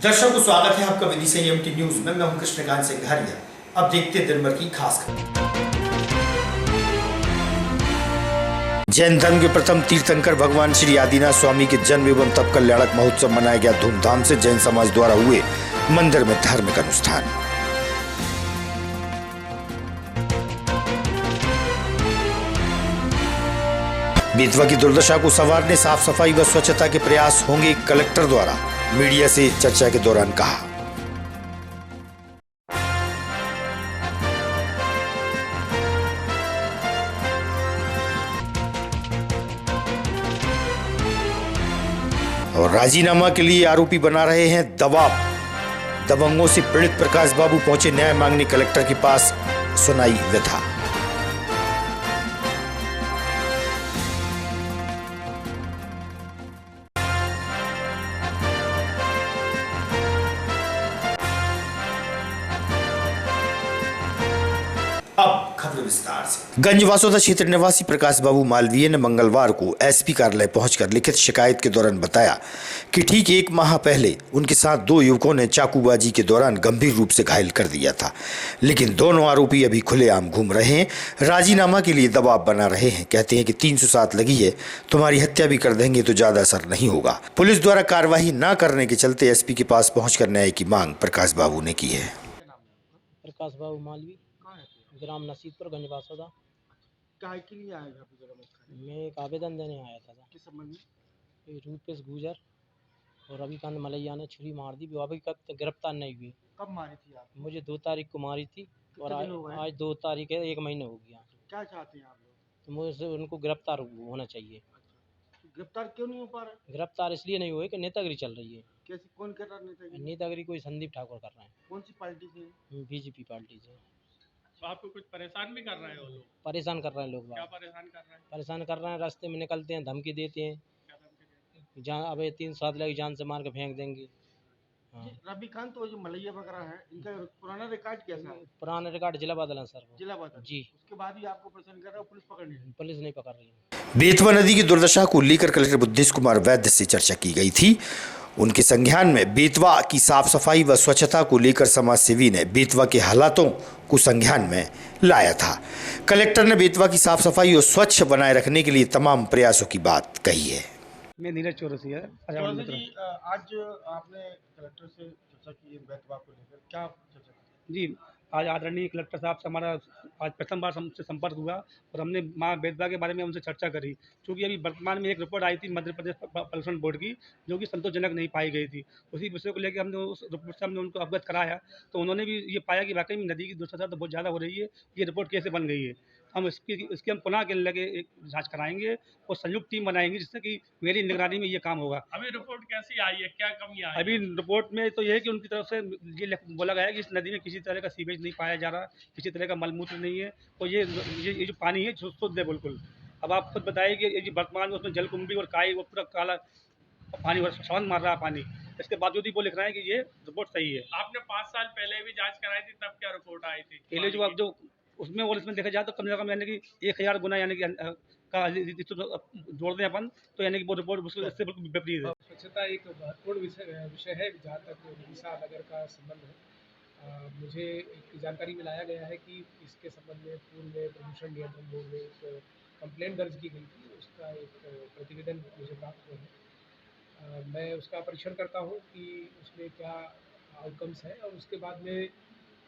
दर्शकों स्वागत है आपका विधि से एमटी न्यूज में। मैं हूं कृष्णकांत सिंघारिया। अब देखते हैं दिन भर की खास खबर। जैन धर्म के प्रथम तीर्थंकर भगवान श्री आदिनाथ स्वामी के जन्म एवं तप कल्याणक महोत्सव मनाया गया धूमधाम से। जैन समाज द्वारा हुए मंदिर में धार्मिक अनुष्ठान। बेतवा की दुर्दशा को संवारने साफ सफाई व स्वच्छता के प्रयास होंगे, कलेक्टर द्वारा मीडिया से चर्चा के दौरान कहा। और राजीनामा के लिए आरोपी बना रहे हैं दबाव। दबंगों से पीड़ित प्रकाश बाबू पहुंचे न्याय मांगने कलेक्टर के पास, सुनाई व्यथा। अब खबर विस्तार से। गंजवासोदा क्षेत्र निवासी प्रकाश बाबू मालवीय ने मंगलवार को एसपी कार्यालय पहुंचकर लिखित शिकायत के दौरान बताया कि ठीक 1 माह पहले उनके साथ 2 युवकों ने चाकूबाजी के दौरान गंभीर रूप से घायल कर दिया था, लेकिन दोनों आरोपी अभी खुलेआम घूम रहे हैं, राजीनामा के लिए दबाव बना रहे हैं। कहते हैं कि 307 लगी है, तुम्हारी हत्या भी कर देंगे तो ज्यादा असर नहीं होगा। पुलिस द्वारा कार्रवाई न करने के चलते एसपी के पास पहुंचकर न्याय की मांग प्रकाश बाबू ने की है। प्रकाश बाबू मालवी, ग्राम नसीबपुर, गंजवासोदा। काय के लिए आए घर पे? मैं एक आवेदन देने आया था। किस संबंध में? ये रूपेश गुजर और रविकांत मलैया ने छुरी मार दी, वो अभी तक गिरफ्तार नहीं हुई। कब मारी थी आप? मुझे 2 तारीख को मारी थी और आज 2 तारीख है, 1 महीने हो गया। क्या चाहते हैं आप लोग? तो मुझे उनको गिरफ्तार होना चाहिए। गिरफ्तार क्यों नहीं हो पा रहा? गिरफ्तार इसलिए नहीं हुए कि नेतागिरी चल रही है। कैसी, कौन कर रहा नेतागिरी? नेतागिरी कोई संदीप ठाकुर कर रहे हैं। कौन सी पार्टी से? बीजेपी पार्टी से। तो आपको कुछ परेशान भी कर रहे हैं वो लोग? परेशान कर रहे हैं लोग। क्या परेशान कर रहे हैं? परेशान कर रहे हैं, रास्ते में निकलते हैं, धमकी देते हैं, क्या धमकी देते हैं? जान अब 307 लगी, जान से मार के फेंक देंगे। हाँ। रविकांत और जो मलैया वगैरह है, इनका पुराना रिकॉर्ड कैसा है? पुराना रिकॉर्ड जिला बदल है सर। जिला बदल जी। उसके बाद भी आपको परेशान कर रहा है, पुलिस पकड़ नहीं रही? पुलिस नहीं पकड़ रही है। बेतवा नदी की दुर्दशा को लेकर कलेक्टर बुद्धेश कुमार वैद्य से चर्चा की गई थी। उनके संज्ञान में बेतवा की साफ सफाई व स्वच्छता को लेकर समाज सेवी ने बेतवा के हालातों को संज्ञान में लाया था। कलेक्टर ने बेतवा की साफ सफाई और स्वच्छ बनाए रखने के लिए तमाम प्रयासों की बात कही है। मैं नीरज चौरसिया है। जी, आज आपने कलेक्टर से चर्चा की बेतवा को लेकर, क्या चर्चा की? जी, आज आदरणीय कलेक्टर साहब से हमारा आज प्रथम बार हमसे संपर्क हुआ और हमने माँ बेतवा के बारे में उनसे चर्चा करी, क्योंकि अभी वर्तमान में एक रिपोर्ट आई थी मध्य प्रदेश पॉल्यूशन बोर्ड की, जो कि संतोषजनक नहीं पाई गई थी। उसी विषय को लेकर हमने उस रिपोर्ट से हमने उनको अवगत कराया, तो उन्होंने भी ये पाया कि वाकई में नदी की दुर्दशा तो बहुत ज़्यादा हो रही है। ये रिपोर्ट कैसे बन गई है, हम इसकी हम पुनः के लगे एक जाँच कराएंगे और संयुक्त टीम बनाएंगे, जिससे कि मेरी निगरानी में ये काम होगा। अभी रिपोर्ट कैसी आई है, क्या कमी आई? अभी रिपोर्ट में तो यह है कि उनकी तरफ से ये बोला गया है कि इस नदी में किसी तरह का सीवेज नहीं पाया जा रहा, किसी तरह का मलमूत्र नहीं है, तो ये जो पानी है शुद्ध है बिल्कुल। अब आप खुद बताइए कि ये वर्तमान में उसमें जलकुंभी और काई वो पूरा काला पानी और छान मार रहा है पानी, इसके बावजूद ही वो लिख रहे हैं कि ये रिपोर्ट सही है। आपने 5 साल पहले भी जांच कराई थी, तब क्या रिपोर्ट आई थी? पहले जो अब जो उसमें और इसमें देखा जाए तो कम से कम यानी कि 1000 गुना यानी कि का जोड़ दें अपन, तो यानी कि वो रिपोर्ट उससे बिल्कुल विपरीत है। स्वच्छता एक महत्वपूर्ण विषय है जहाँ तक उड़ीसा नगर का संबंध है। मुझे एक जानकारी में लाया गया है कि इसके संबंध में पूर्व में प्रदूषण नियंत्रण बोर्ड में एक कंप्लेंट दर्ज की गई थी, उसका एक प्रतिवेदन मुझे प्राप्त हुआ है। मैं उसका परीक्षण करता हूँ कि उसमें क्या आउटकम्स है, और उसके बाद में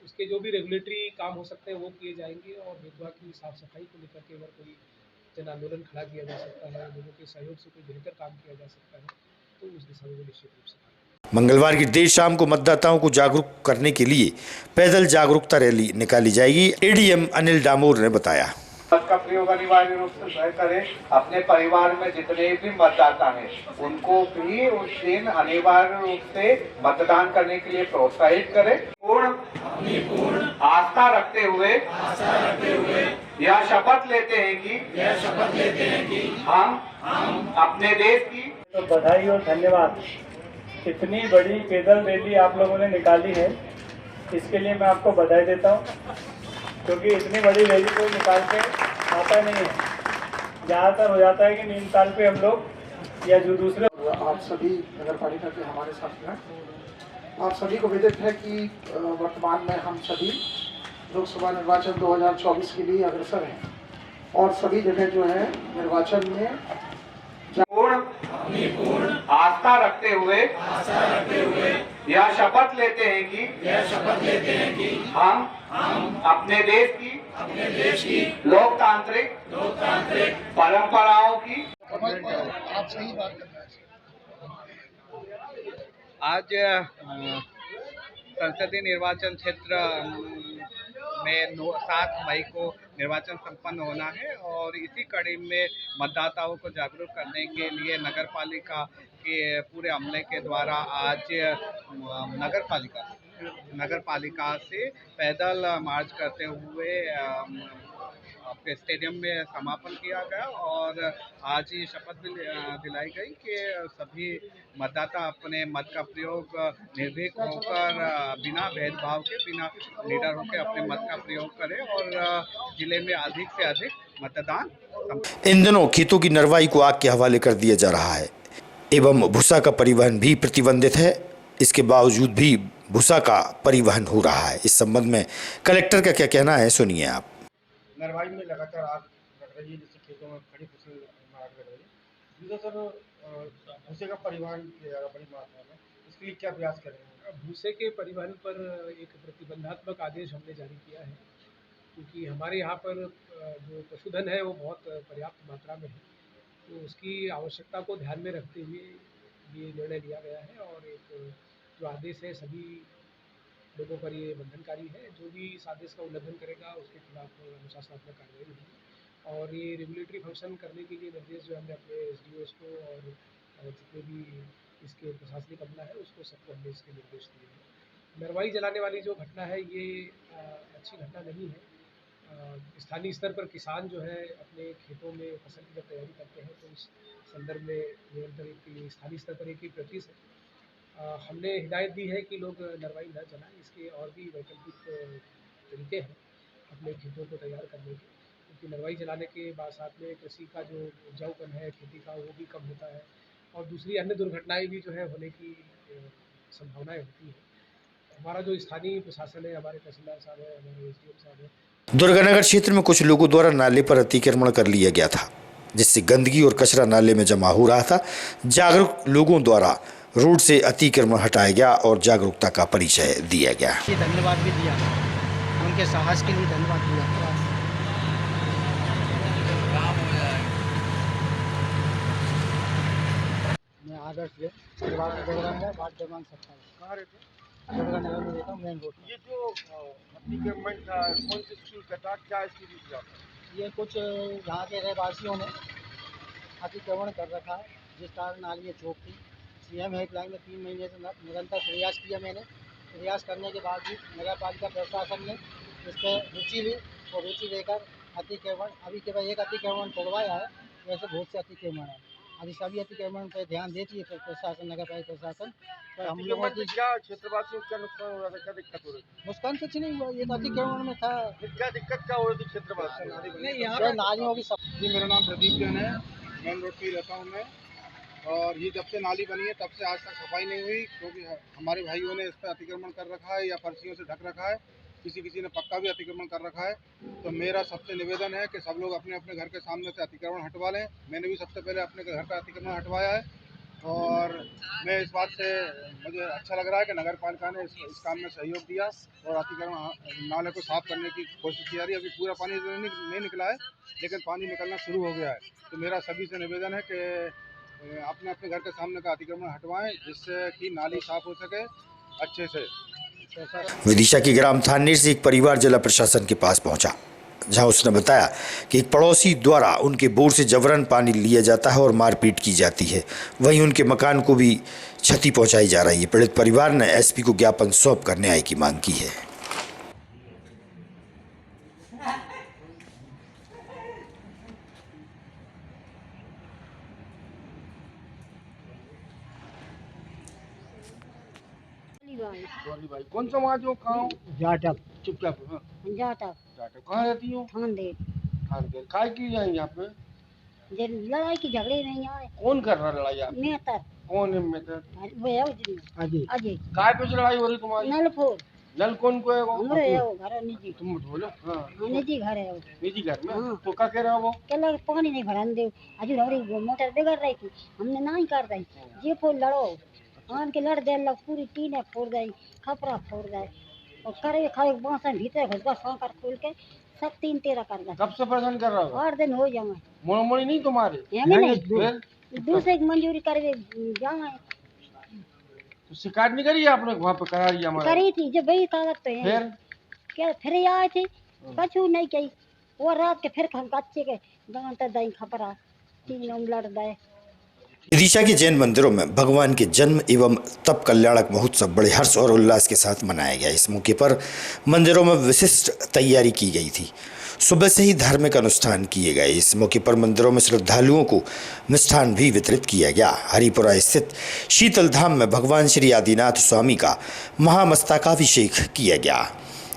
उसके जो भी रेगुलेटरी काम हो सकते हैं वो किए जाएंगे, और बेतवा की साफ़ सफाई को लेकर के अगर कोई जन आंदोलन खड़ा किया जा सकता है, लोगों के सहयोग से कोई बेहतर काम किया जा सकता है, तो उस दिशा में निश्चित रूप से। मंगलवार की देर शाम को मतदाताओं को जागरूक करने के लिए पैदल जागरूकता रैली निकाली जाएगी, एडीएम अनिल डामोर ने बताया। का प्रयोग अनिवार्य रूप से स्वयं करें। अपने परिवार में जितने भी मतदाता हैं उनको भी उस दिन अनिवार्य रूप से मतदान करने के लिए प्रोत्साहित करें। पूर्ण आस्था रखते हुए यह शपथ लेते हैं कि हम अपने देश की। तो बधाई और धन्यवाद। इतनी बड़ी पैदल रैली आप लोगों ने निकाली है, इसके लिए मैं आपको बधाई देता हूँ, क्योंकि इतनी बड़ी रैली कोई निकाल के आता नहीं है। ज़्यादातर हो जाता है कि नीमताल पे हम लोग या जो दूसरे। आप सभी नगर पालिका के हमारे साथ हैं, आप सभी को विदित है कि वर्तमान में हम सभी लोकसभा निर्वाचन 2024 के लिए अग्रसर हैं और सभी जगह जो है निर्वाचन में पूर्ण आस्था रखते हुए यह शपथ लेते हैं कि हम अपने देश की लोकतांत्रिक परंपराओं की आप सही बात कर रहे हैं। आज संसदीय निर्वाचन क्षेत्र में 7 मई को निर्वाचन संपन्न होना है और इसी कड़ी में मतदाताओं को जागरूक करने के लिए नगर पालिका के पूरे अमले के द्वारा आज नगर पालिका से पैदल मार्च करते हुए अपने स्टेडियम में समापन किया गया और आज ये शपथ भी दिलाई गई कि सभी मतदाता अपने मत का प्रयोग निर्भीक होकर बिना भेदभाव के बिना निडर होकर अपने मत का प्रयोग करें और जिले में अधिक से अधिक मतदान। इन दिनों खेतों की नरवाई को आग के हवाले कर दिया जा रहा है एवं भूसा का परिवहन भी प्रतिबंधित है। इसके बावजूद भी भूसा का परिवहन हो रहा है। इस संबंध में कलेक्टर का क्या कहना है, सुनिए आप। नरवाई में लगातार आग लग रही है, जिससे खेतों में खड़ी फसल आग लग रही है। दूसरा सर, भूसे का परिवहन किया जा रहा बड़ी मात्रा में, इसके लिए क्या प्रयास करेंगे? भूसे के परिवहन पर एक प्रतिबंधात्मक आदेश हमने जारी किया है, क्योंकि हमारे यहाँ पर जो पशुधन है वो बहुत पर्याप्त मात्रा में है, तो उसकी आवश्यकता को ध्यान में रखते हुए ये निर्णय लिया गया है और एक जो आदेश है सभी लोगों पर ये बंधनकारी है। जो भी इस आदेश का उल्लंघन करेगा उसके खिलाफ अनुशासनात्मक कार्रवाई होगी और ये रेगुलेटरी फंक्शन करने के लिए निर्देश जो हमने अपने SDOs को और जितने भी इसके प्रशासनिक अमला है उसको सबको हमने इसके निर्देश दिए हैं। नरवाई जलाने वाली जो घटना है ये अच्छी घटना नहीं है। स्थानीय स्तर पर किसान जो है अपने खेतों में फसल की जब तैयारी करते हैं तो इस संदर्भ में निरंतर एक स्थानीय स्तर पर एक ही प्रैक्टिस है। हमने हिदायत दी है कि लोग नरवाई न जलाएं। इसके और भी वैकल्पिक तरीके हैं अपने खेतों को तैयार करने के, क्योंकि नरवाई जलाने के बाद साथ में कृषि का जो उपजाऊपन है खेती का वो भी कम होता है और दूसरी अन्य दुर्घटनाएं भी जो है होने की संभावनाएं होती है। हमारा जो स्थानीय प्रशासन है, हमारे तहसीलदार साहब है, हमारे SDO साहब है। दुर्गानगर क्षेत्र में कुछ लोगों द्वारा नाले पर अतिक्रमण कर लिया गया था, जिससे गंदगी और कचरा नाले में जमा हो रहा था। जागरूक लोगों द्वारा रोड से अतिक्रमण हटाया गया और जागरूकता का परिचय दिया गया। धन्यवाद भी दिया, उनके साहस के लिए धन्यवाद दिया। मैं आदर्श वार्ड क्रमांक 27। कहाँ रहते हैं? दुर्गानगर में रहता हूँ, मेन रोड। ये जो अतिक्रमण था कौन से स्कूल का था, क्या इसकी रीति है? ये कुछ यहाँ के रहवासियों ने अतिक्रमण कर रखा है, जिस कारण नालियाँ चौक थी। CM हेल्पलाइन में 3 महीने से निरंतर प्रयास किया मैंने। प्रयास करने के बाद भी नगर पालिका प्रशासन ने इस पर रुचि ली और रुचि लेकर अतिक्रमण अभी केवल एक अतिक्रमण तोड़वाया है, वैसे बहुत से अतिक्रमण है। अभी सभी अतिक्रमण पर ध्यान देती है प्रशासन, नगर पालिका प्रशासन। तो हम लोगों की क्या क्षेत्रवासियों को क्या नुकसान हो रहा था, क्या दिक्कत हो रही थी? नुकसान कुछ नहीं हुआ, ये तो अतिक्रमण में था। क्या दिक्कत क्या हो रही थी क्षेत्रवासियों? नहीं, यहाँ पर नालियों की सब। जी, मेरा नाम प्रदीप जैन है, मेन रोड पर ही रहता हूँ मैं। और ये जब से नाली बनी है तब से आज तक सफाई नहीं हुई, क्योंकि हमारे भाइयों ने इस पर अतिक्रमण कर रखा है या फर्शियों से ढक रखा है। किसी ने पक्का भी अतिक्रमण कर रखा है। तो मेरा सबसे निवेदन है कि सब लोग अपने अपने घर के सामने से अतिक्रमण हटवा लें। मैंने भी सबसे पहले अपने घर का अतिक्रमण हटवाया है और मैं इस बात से मुझे अच्छा लग रहा है कि नगर पालिका ने इस काम में सहयोग दिया और अतिक्रमण नाले को साफ करने की कोशिश की जा रही है। अभी पूरा पानी नहीं निकला है, लेकिन पानी निकलना शुरू हो गया है। तो मेरा सभी से निवेदन है कि अपने अपने घर के सामने का अतिक्रमण हटवाएं, जिससे कि नाली साफ हो सके अच्छे से। विदिशा के ग्राम थानेर से एक परिवार जिला प्रशासन के पास पहुंचा, जहां उसने बताया कि एक पड़ोसी द्वारा उनके बोर से जबरन पानी लिया जाता है और मारपीट की जाती है। वहीं उनके मकान को भी क्षति पहुंचाई जा रही है। पीड़ित परिवार ने SP को ज्ञापन सौंप कर न्याय की मांग की है। भाई कौन सा वहाँ जो खाओ जाटक चुपचाप? हाँ, जाटक जाटक। कहाँ रहती हो? खानदेर। खानदेर। काय की जाए यहाँ पे? लड़ाई की झगड़े नहीं आए। कौन कर रहा है लड़ाई? आप? नेता कौन है मित्र? वो है वो अजय। अजय काय पे लड़ाई हो रही तुम्हारी? नलफोर नल कौन को है वो? हमरे है वो घर निजी। तुम बोलो। हाँ निजी घर है वो। निजी घर में? हाँ। तो क्या कह रहा है वो? कहला पानी नहीं भरन दे अजू हमारी मोटर बिगड़ रही थी हमने नहीं कर रही ये फोन लड़ो आन के लड़ दे लग पूरी टीने फोड़ जाई खपरा फोड़ जाए और करे खाए बांसन भीतर घुसबा सांकर खोल के सब 3-13 कर दे। कब से परेशान कर रहा हो? 8 दिन हो जाए मोड़ मोड़ी नहीं तुम्हारे? यही नहीं फिर दूसरे की मंजूरी करवे जाए तो शिकायत नहीं करी आपने वहाँ पे करा रही हमारा? करी थी जब वही कागज तो है फिर क्या फिर आए थे कछु नहीं कही वो रात के फिर हम कच्चे के गांव तक दई खपरा 3 लड़ दे। विदिशा के जैन मंदिरों में भगवान के जन्म एवं तप कल्याणक महोत्सव बड़े हर्ष और उल्लास के साथ मनाया गया। इस मौके पर मंदिरों में विशिष्ट तैयारी की गई थी। सुबह से ही धार्मिक अनुष्ठान किए गए। इस मौके पर मंदिरों में श्रद्धालुओं को मिष्ठान भी वितरित किया गया। हरिपुरा स्थित शीतल धाम में भगवान श्री आदिनाथ स्वामी का महामस्तकाभिषेक किया गया।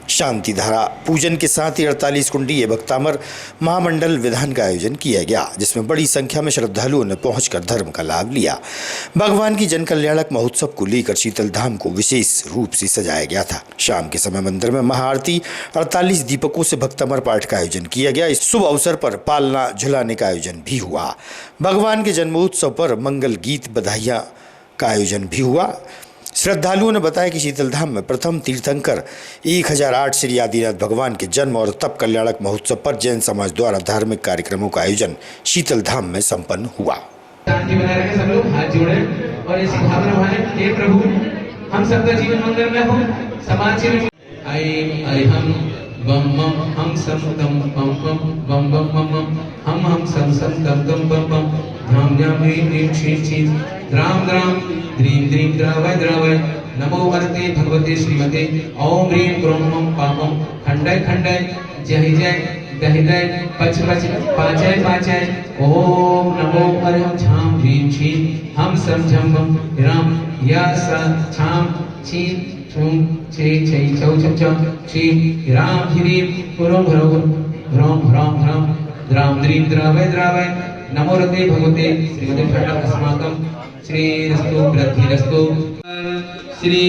शांति धारा पूजन के साथ ही 48 कुंडीय भक्तामर महामंडल विधान का आयोजन किया गया, जिसमें बड़ी संख्या में श्रद्धालुओं ने पहुंचकर धर्म का लाभ लिया। भगवान की जन कल्याणक महोत्सव को लेकर शीतल धाम को विशेष रूप से सजाया गया था। शाम के समय मंदिर में महाआरती 48 दीपकों से भक्तामर पाठ का आयोजन किया गया। इस शुभ अवसर पर पालना झुलाने का आयोजन भी हुआ। भगवान के जन्मोत्सव पर मंगल गीत बधाइयां का आयोजन भी हुआ। श्रद्धालुओं ने बताया कि शीतल धाम में प्रथम तीर्थंकर 1008 श्री आदिनाथ भगवान के जन्म और तप कल्याणक महोत्सव पर जैन समाज द्वारा धार्मिक कार्यक्रमों का आयोजन शीतल धाम में संपन्न हुआ। शांति बनाए रखें, सब लोग हाथ जोड़े और ऐसी भावना भाने, हे प्रभु हम सबका जीवन मंगल में हो, समाज से आए हम बम बम हम सम तम बम बम बम बम बम बम हम सम तम तम बम बम धाम धाम ह्रीं ह्रीं श्रीं श्रीं द्राम द्राम द्रीं द्रीं द्रावय द्रावय नमो वरते भगवते श्रीमते ओम ह्रीं क्रों मम पापम खंडय खंडय जय जय दह दह पच पच पाचय पाचय ओम नमो अरहम झाम ह्रीं श्रीं हम सम झम बम राम या सा छाम छी छुम छे छे छौ छौ छौ श्री राम ह्रीं पुरो भरो भ्रम भ्रम भ्रम द्राम द्रीं द्रावय द्रावय नमो रते भगवते श्रीमते भट्ट अस्माकं श्री रस्तो वृद्धि रस्तो श्री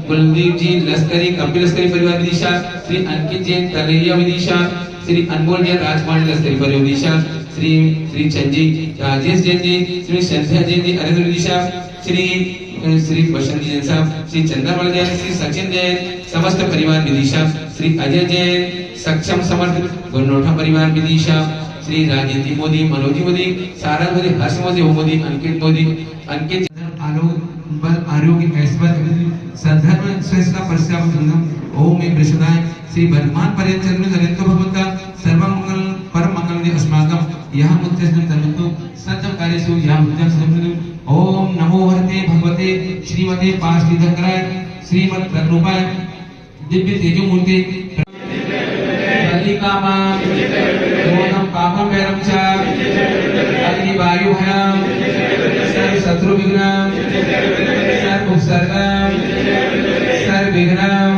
कुलदीप जी लश्करी कपिल लश्करी परिवार विदिशा श्री अंकित जैन तलैया विदिशा श्री अनमोल जैन राजपाल लश्करी परिवार विदिशा श्री श्री चंद जी राजेश जैन जी श्री संध्या जैन जी अरविंद विदिशा श्री श्री बसंत जैन साहब श्री चंद्रमल जैन श्री सचिन जैन समस्त परिवार विदिशा श्री अजय जैन सक्षम समर्थ गुरनोठा परिवार विदिशा श्री राजेंद्र मोदी मनोजी मोदी सारंग मोदी हर्ष मोदी ओम मोदी अंकित आरोग्य ऐश्वर्य सद्धर्म श्रेष्ठ परस्याम ओम एक प्रसादाय श्री वर्तमान पर्यंत चरण नरेंद्र भगवंता सर्वमंगल परम मंगल अस्माकं यह मुक्तिस्तं तनुतु सत्यं कार्यसु यह मुक्तिं समृद्धि ओम नमो हरते भगवते श्रीमते पार्श्वधराय श्रीमत् प्ररूपाय दिव्य तेजो मूर्ति कामा मोहम पापम वैरम च अग्नि वायु भयम सर्व शत्रु विघ्नम सर्व उपसर्गम सर्व विघ्नम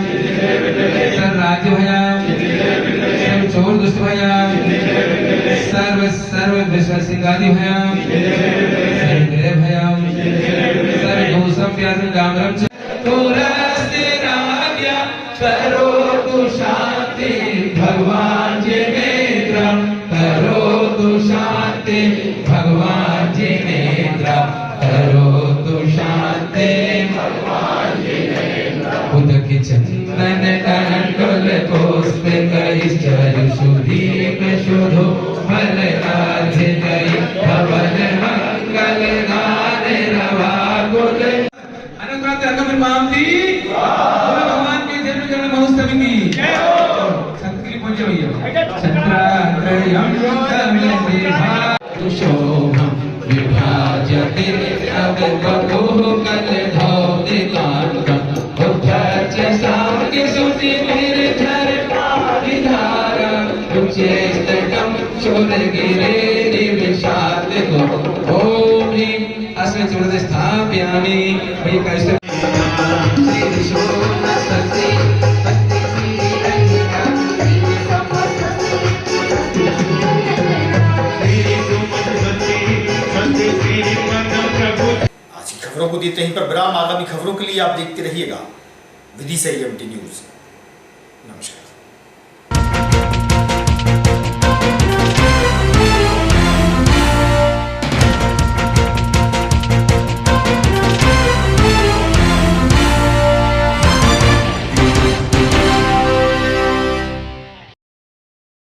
सर्व राज्य भयम सर्व चोर दुष्ट भयम सर्व सर्व विश्व सिंगादि भयम सर्व ग्रह भयम सर्व दोषम व्याधि डामरम च तुरस्ते राज्ञा करो तु शांति भगवान जी नेत्र करो तु शांति भगवान जी नेत्र करो तु शांति भगवान जी नेत्र उदक चंदन कंडल पुष्प कैश्चर सुदीप शोधो फल राधे गई भवन मंगल गान रवा गुल अनुग्रह अगम मामती भगवान के जन्म महोत्सव की शोभम विभाजते अवगतोः कलधौतिकान्तं उद्धर्च साङ्गे सुतिभिर्धर पारिधारा उच्चैस्तटं शूरगिरेरिविषादको ॐ ह्रीं अस्मिन् चूर्णं स्थापयामि वैकैष्ट प्रभु खबरों को देते हैं पर विराम। आगामी खबरों के लिए आप देखते रहिएगा विदिशा EMT न्यूज। नमस्कार।